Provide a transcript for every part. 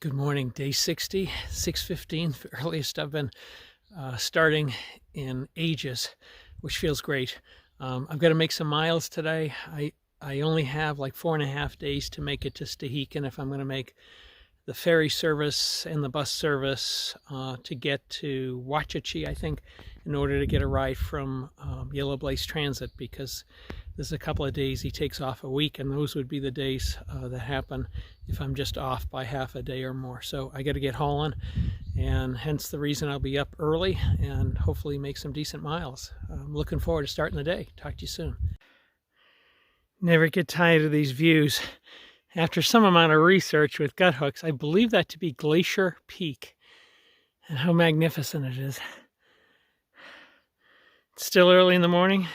Good morning, day 60, 6:15, the earliest I've been starting in ages, which feels great. I've got to make some miles today. I only have like 4.5 days to make it to Stehekin if I'm going to make the ferry service and the bus service to get to Wachachi, I think, in order to get a ride from Yellow Blaze Transit, because there's a couple of days he takes off a week, and those would be the days that happen if I'm just off by half a day or more. So I got to get hauling, and hence the reason I'll be up early and hopefully make some decent miles. I'm looking forward to starting the day. Talk to you soon. Never get tired of these views. After some amount of research with gut hooks, I believe that to be Glacier Peak, and how magnificent it is. It's still early in the morning.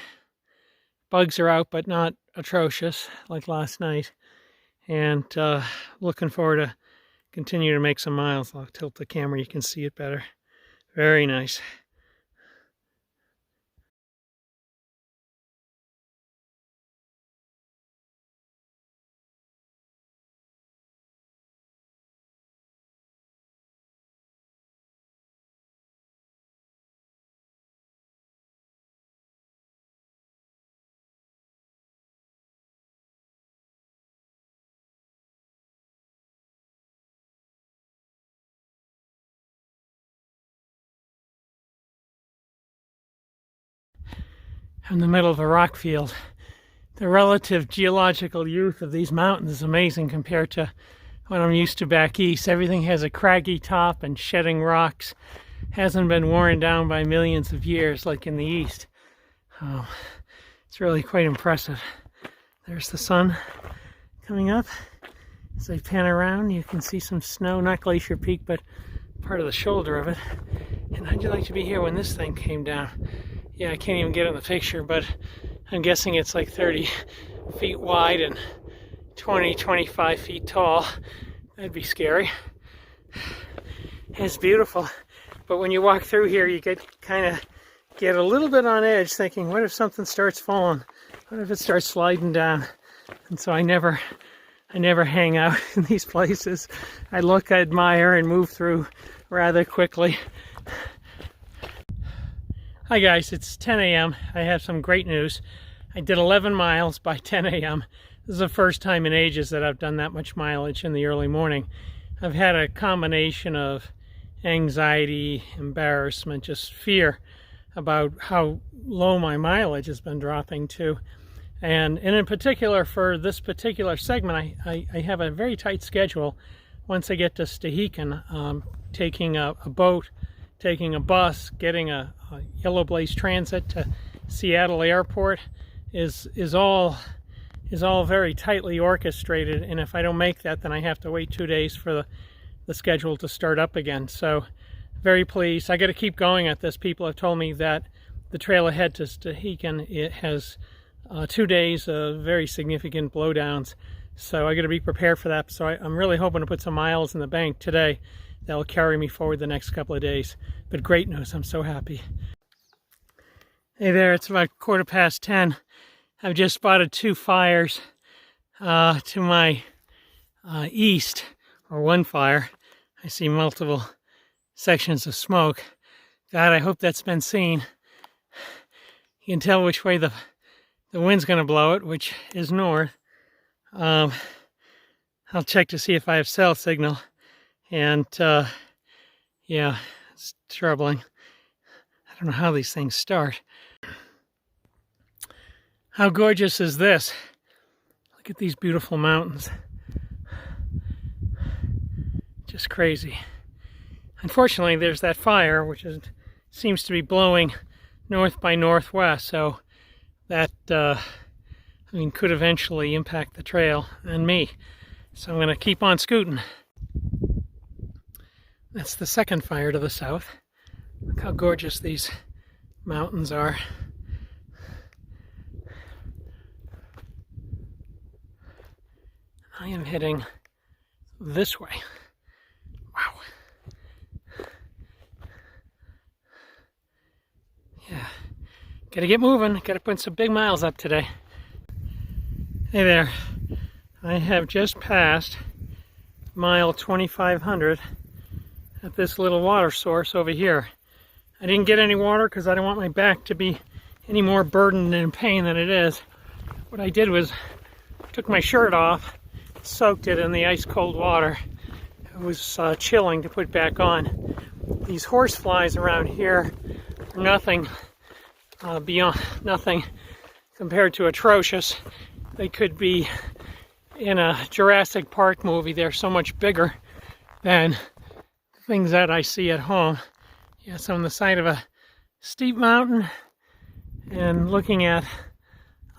Bugs are out, but not atrocious like last night. And looking forward to continue to make some miles. I'll tilt the camera, you can see it better. Very nice. In the middle of a rock field. The relative geological youth of these mountains is amazing compared to what I'm used to back east. Everything has a craggy top and shedding rocks. Hasn't been worn down by millions of years like in the east. It's really quite impressive. There's the sun coming up. As I pan around, you can see some snow, not Glacier Peak, but part of the shoulder of it. And how'd you like to be here when this thing came down? Yeah, I can't even get in the picture, but I'm guessing it's like 30 feet wide and 25 feet tall. That'd be scary. It's beautiful, but when you walk through here, you get a little bit on edge, thinking, what if something starts falling? What if it starts sliding down? And so I never hang out in these places. I look, I admire, and move through rather quickly. Hi guys, it's 10 a.m. I have some great news. I did 11 miles by 10 a.m. This is the first time in ages that I've done that much mileage in the early morning. I've had a combination of anxiety, embarrassment, just fear about how low my mileage has been dropping to. And in particular, for this particular segment, I have a very tight schedule. Once I get to Stehekin, taking a boat, taking a bus, getting a Yellow Blaze Transit to Seattle Airport is all very tightly orchestrated, and if I don't make that, then I have to wait 2 days for the schedule to start up again. So very pleased. I got to keep going at this. People have told me that the trail ahead to Stehekin, it has 2 days of very significant blowdowns, so I got to be prepared for that. So I'm really hoping to put some miles in the bank today that'll carry me forward the next couple of days. But great news, I'm so happy. Hey there, it's about 10:15. I've just spotted 2 fires to my east, or 1 fire. I see multiple sections of smoke. God, I hope that's been seen. You can tell which way the wind's going to blow it, which is north. I'll check to see if I have cell signal. And yeah, it's troubling. I don't know how these things start. How gorgeous is this? Look at these beautiful mountains. Just crazy. Unfortunately, there's that fire, which seems to be blowing north by northwest, so that could eventually impact the trail and me. So I'm going to keep on scooting. That's the second fire to the south. Look how gorgeous these mountains are. I am heading this way. Wow. Yeah. Gotta get moving. Gotta put some big miles up today. Hey there. I have just passed mile 2500 at this little water source over here. I didn't get any water because I don't want my back to be any more burdened and in pain than it is. What I did was took my shirt off, soaked it in the ice cold water. It was chilling to put back on. These horse flies around here are nothing nothing compared to atrocious. They could be in a Jurassic Park movie. They're so much bigger than things that I see at home. Yes, on the side of a steep mountain and looking at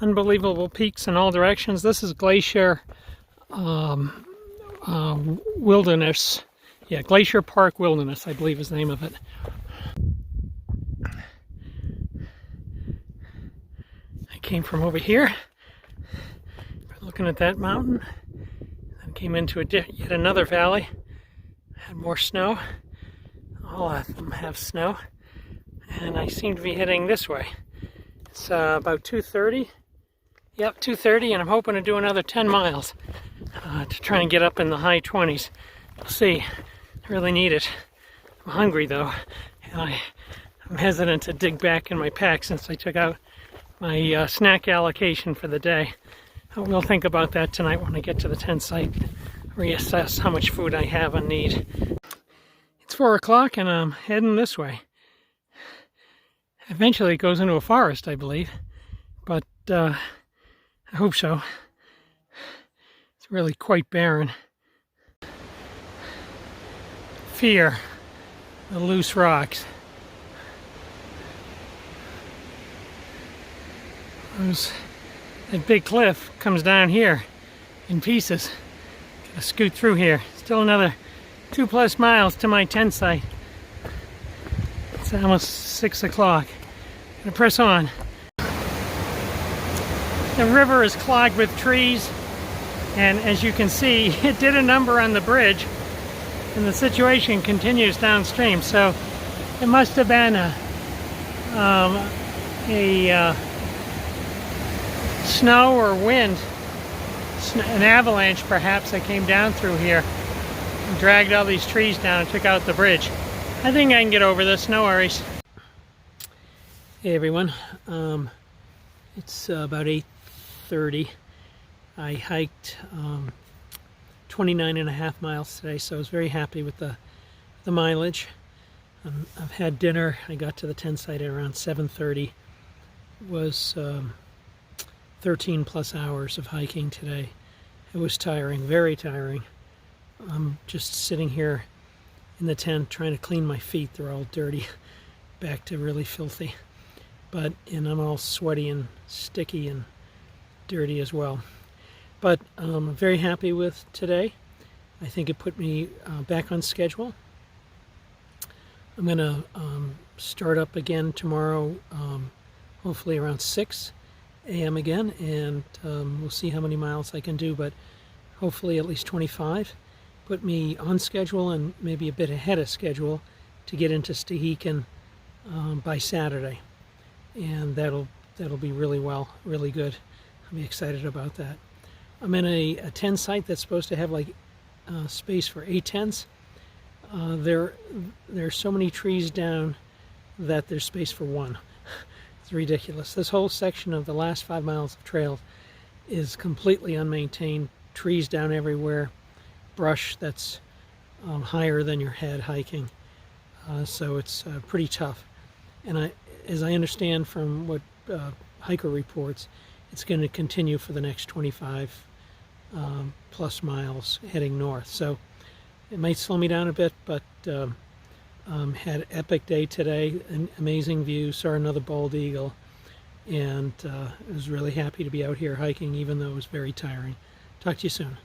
unbelievable peaks in all directions. This is Glacier Wilderness. Yeah, Glacier Park Wilderness, I believe is the name of it. I came from over here, looking at that mountain, and came into yet another valley. Had more snow. All of them have snow, and I seem to be heading this way. It's about 2:30. Yep, 2:30, and I'm hoping to do another 10 miles to try and get up in the high 20s. We'll see. I really need it. I'm hungry though, and I'm hesitant to dig back in my pack since I took out my snack allocation for the day. We'll think about that tonight when I get to the tent site, reassess how much food I have and need. It's 4 o'clock and I'm heading this way. Eventually it goes into a forest, I believe, but I hope so. It's really quite barren. Fear the loose rocks. That big cliff comes down here in pieces. Gotta scoot through here. Still another 2+ miles to my tent site. It's almost 6 o'clock. Gonna press on. The river is clogged with trees, and as you can see, it did a number on the bridge, and the situation continues downstream. So it must have been a snow or wind, an avalanche perhaps, that came down through here and dragged all these trees down and took out the bridge. I think I can get over this, no worries. Hey everyone, it's about 8:30. I hiked 29.5 miles today, so I was very happy with the mileage. I've had dinner. I got to the tent site at around 7:30. It was 13+ hours of hiking today. It was tiring, very tiring. I'm just sitting here in the tent trying to clean my feet. They're all dirty, back to really filthy. And I'm all sweaty and sticky and dirty as well. But I'm very happy with today. I think it put me back on schedule. I'm going to start up again tomorrow, hopefully around 6 a.m. again, and we'll see how many miles I can do, but hopefully at least 25. Put me on schedule and maybe a bit ahead of schedule to get into Stehekin by Saturday. And that'll be really good. I'll be excited about that. I'm in a tent site that's supposed to have like space for 8 tents. There's so many trees down that there's space for 1. It's ridiculous. This whole section of the last 5 miles of trail is completely unmaintained. Trees down everywhere, brush that's higher than your head hiking. So it's pretty tough. And as I understand from what hiker reports, it's going to continue for the next 25 plus miles heading north. So it might slow me down a bit, but had an epic day today, an amazing view, saw another bald eagle, and I was really happy to be out here hiking even though it was very tiring. Talk to you soon.